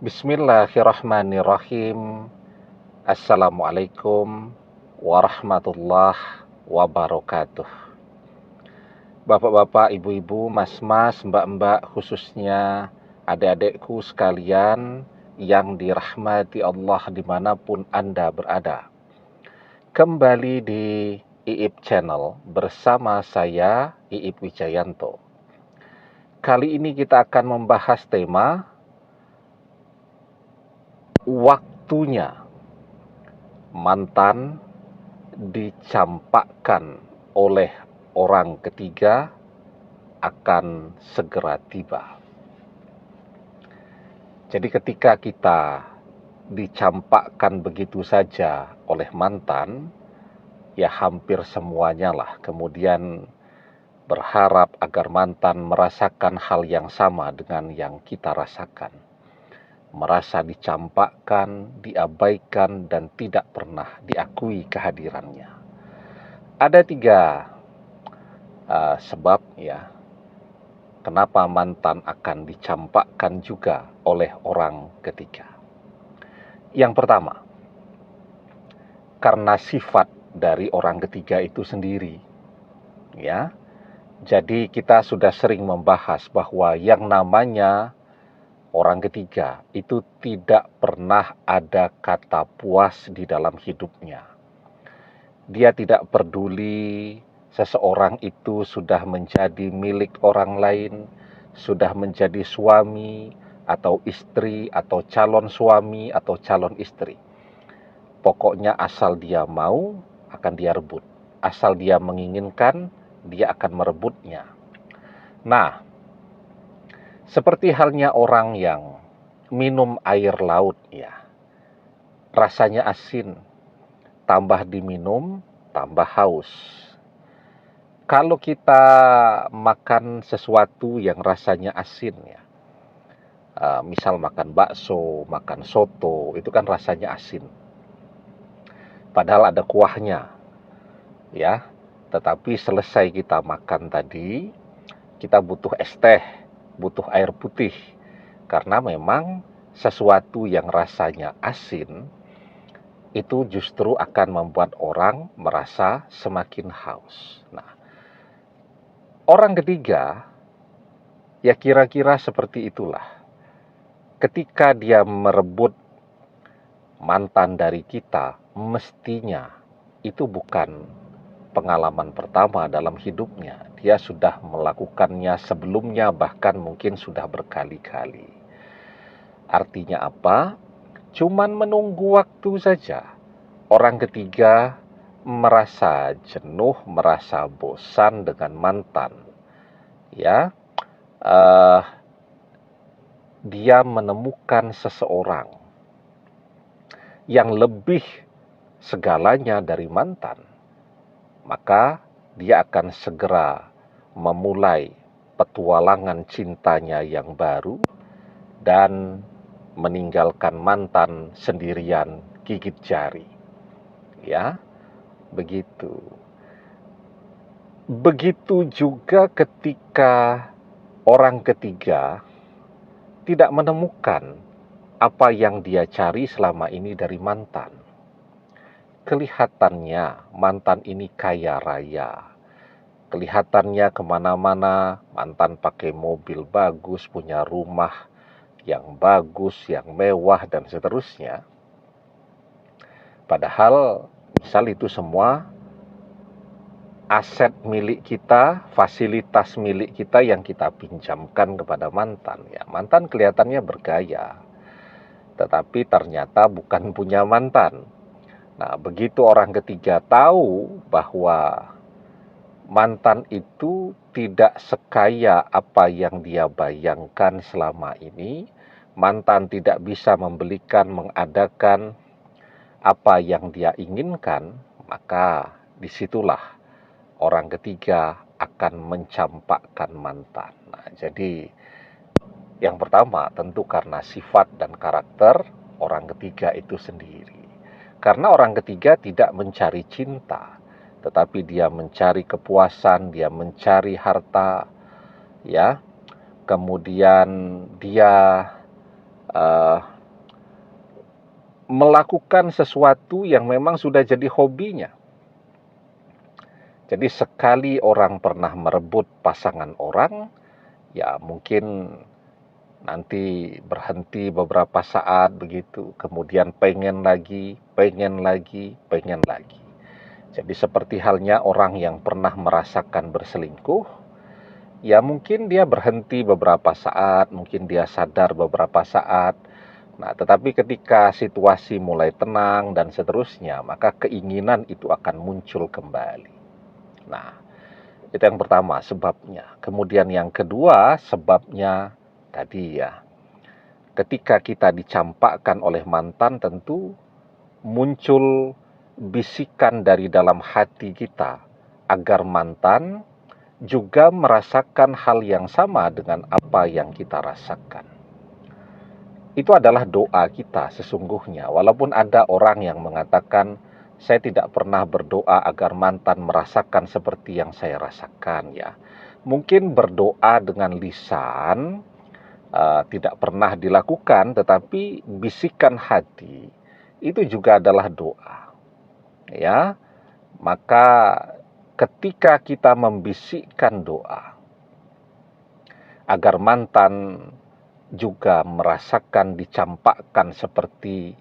Bismillahirrahmanirrahim. Assalamualaikum warahmatullahi wabarakatuh. Bapak-bapak, ibu-ibu, mas-mas, mbak-mbak, khususnya adik-adikku sekalian yang dirahmati Allah dimanapun Anda berada. Kembali di IIP Channel bersama saya, IIP Wijayanto. Kali ini kita akan membahas tema waktunya mantan dicampakkan oleh orang ketiga akan segera tiba. Jadi ketika kita dicampakkan begitu saja oleh mantan, ya hampir semuanya lah kemudian berharap agar mantan merasakan hal yang sama dengan yang kita rasakan. Merasa dicampakkan, diabaikan, dan tidak pernah diakui kehadirannya. Ada 3 sebab ya, kenapa mantan akan dicampakkan juga oleh orang ketiga. Yang pertama, karena sifat dari orang ketiga itu sendiri. Ya, jadi kita sudah sering membahas bahwa yang namanya orang ketiga itu tidak pernah ada kata puas di dalam hidupnya. Dia tidak peduli seseorang itu sudah menjadi milik orang lain, sudah menjadi suami atau istri atau calon suami atau calon istri. Pokoknya asal dia mau, akan dia rebut. Asal dia menginginkan, dia akan merebutnya. Nah, seperti halnya orang yang minum air laut ya, rasanya asin, tambah diminum, tambah haus. Kalau kita makan sesuatu yang rasanya asin ya, misal makan bakso, makan soto, itu kan rasanya asin. Padahal ada kuahnya, ya. Tetapi selesai kita makan tadi, kita butuh es teh, butuh air putih. Karena memang sesuatu yang rasanya asin itu justru akan membuat orang merasa semakin haus. Nah, orang ketiga ya kira-kira seperti itulah. Ketika dia merebut mantan dari kita, mestinya itu bukan pengalaman pertama dalam hidupnya. Dia sudah melakukannya sebelumnya, bahkan mungkin sudah berkali-kali. Artinya apa? Cuman menunggu waktu saja. Orang ketiga merasa jenuh, merasa bosan dengan mantan. Ya, dia menemukan seseorang yang lebih segalanya dari mantan, maka dia akan segera memulai petualangan cintanya yang baru dan meninggalkan mantan sendirian gigit jari. Ya, begitu. Begitu juga ketika orang ketiga tidak menemukan apa yang dia cari selama ini dari mantan. Kelihatannya mantan ini kaya raya. Kelihatannya kemana-mana mantan pakai mobil bagus, punya rumah yang bagus, yang mewah, dan seterusnya. Padahal misal itu semua aset milik kita, fasilitas milik kita yang kita pinjamkan kepada mantan. Ya, mantan kelihatannya bergaya, tetapi ternyata bukan punya mantan. Nah, begitu orang ketiga tahu bahwa mantan itu tidak sekaya apa yang dia bayangkan selama ini, mantan tidak bisa membelikan, mengadakan apa yang dia inginkan, maka disitulah orang ketiga akan mencampakkan mantan. Nah, jadi yang pertama tentu karena sifat dan karakter orang ketiga itu sendiri. Karena orang ketiga tidak mencari cinta, tetapi dia mencari kepuasan, dia mencari harta, ya. Kemudian dia melakukan sesuatu yang memang sudah jadi hobinya. Jadi sekali orang pernah merebut pasangan orang, ya mungkin nanti berhenti beberapa saat begitu, kemudian pengen lagi, pengen lagi, pengen lagi. Jadi seperti halnya orang yang pernah merasakan berselingkuh, ya mungkin dia berhenti beberapa saat, mungkin dia sadar beberapa saat. Nah, tetapi ketika situasi mulai tenang dan seterusnya, maka keinginan itu akan muncul kembali. Nah, itu yang pertama sebabnya. Kemudian yang kedua sebabnya tadi ya, ketika kita dicampakkan oleh mantan tentu muncul bisikan dari dalam hati kita agar mantan juga merasakan hal yang sama dengan apa yang kita rasakan. Itu adalah doa kita sesungguhnya. Walaupun ada orang yang mengatakan, saya tidak pernah berdoa agar mantan merasakan seperti yang saya rasakan ya. Mungkin berdoa dengan lisan tidak pernah dilakukan, tetapi bisikan hati itu juga adalah doa. Ya, maka ketika kita membisikkan doa agar mantan juga merasakan dicampakkan seperti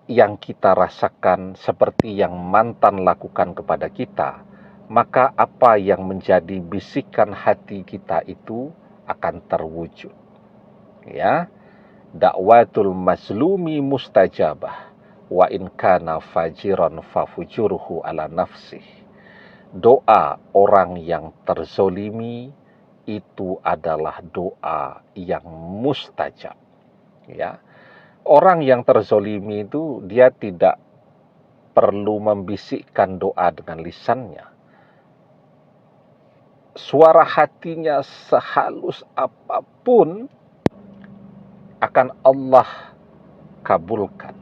yang kita rasakan, seperti yang mantan lakukan kepada kita, maka apa yang menjadi bisikan hati kita itu akan terwujud. Ya, dakwatul mazlumi mustajabah wa in kana fajiran fafujuruhu ala nafsih. Doa orang yang terzolimi itu adalah doa yang mustajab. Ya, orang yang terzolimi itu dia tidak perlu membisikkan doa dengan lisannya. Suara hatinya sehalus apapun akan Allah kabulkan.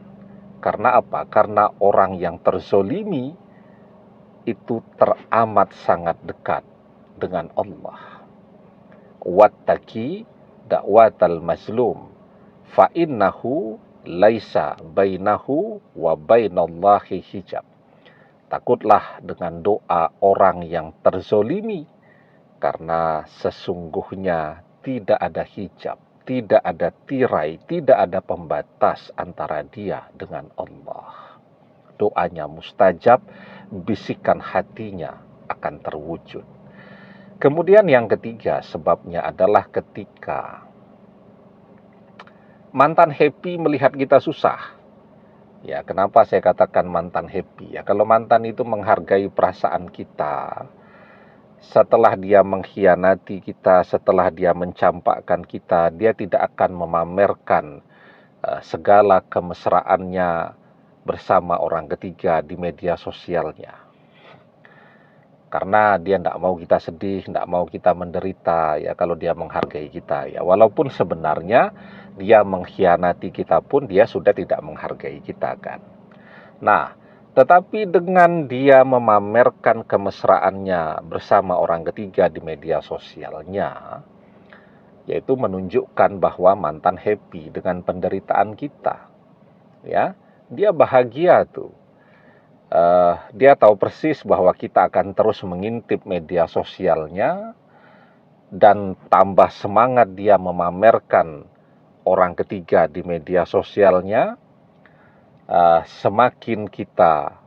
Karena apa? Karena orang yang terzolimi itu teramat sangat dekat dengan Allah. Wattaqi da'watal mazlum fa innahu laisa bainahu wa bainallahi hijab. Takutlah dengan doa orang yang terzolimi, karena sesungguhnya tidak ada hijab, tidak ada tirai, tidak ada pembatas antara dia dengan Allah. Doanya mustajab, bisikan hatinya akan terwujud. Kemudian yang ketiga sebabnya adalah ketika mantan happy melihat kita susah. Ya, kenapa saya katakan mantan happy? Ya, kalau mantan itu menghargai perasaan kita, setelah dia mengkhianati kita, setelah dia mencampakkan kita, dia tidak akan memamerkan segala kemesraannya bersama orang ketiga di media sosialnya. Karena dia tidak mau kita sedih, tidak mau kita menderita, ya kalau dia menghargai kita. Ya, walaupun sebenarnya dia mengkhianati kita pun dia sudah tidak menghargai kita kan. Nah, tetapi dengan dia memamerkan kemesraannya bersama orang ketiga di media sosialnya, yaitu menunjukkan bahwa mantan happy dengan penderitaan kita. Ya, dia bahagia tuh. Dia tahu persis bahwa kita akan terus mengintip media sosialnya, dan tambah semangat dia memamerkan orang ketiga di media sosialnya. Semakin kita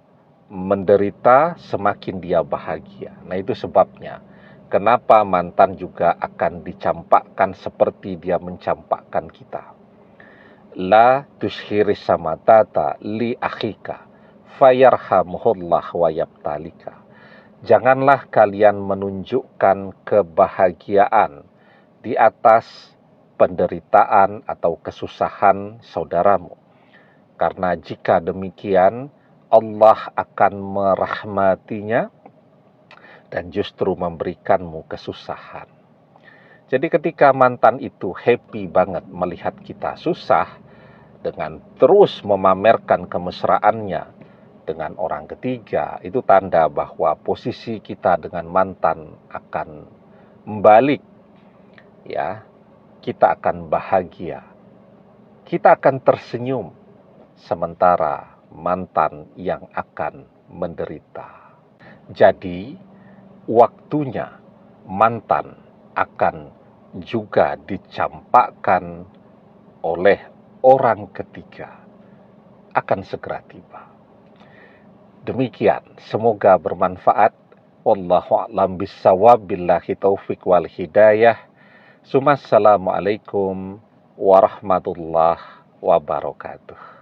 menderita, semakin dia bahagia. Nah, itu sebabnya kenapa mantan juga akan dicampakkan seperti dia mencampakkan kita. La tushiris samatata li akhika fayarhamuhullah wa yabtalika. Janganlah kalian menunjukkan kebahagiaan di atas penderitaan atau kesusahan saudaramu. Karena jika demikian, Allah akan merahmatinya dan justru memberikanmu kesusahan. Jadi ketika mantan itu happy banget melihat kita susah, dengan terus memamerkan kemesraannya dengan orang ketiga, itu tanda bahwa posisi kita dengan mantan akan membalik. Ya, kita akan bahagia, kita akan tersenyum, sementara mantan yang akan menderita. Jadi, waktunya mantan akan juga dicampakkan oleh orang ketiga, akan segera tiba. Demikian, semoga bermanfaat. Wallahu a'lam bishawab, billahi taufik wal hidayah. Assalamualaikum warahmatullahi wabarakatuh.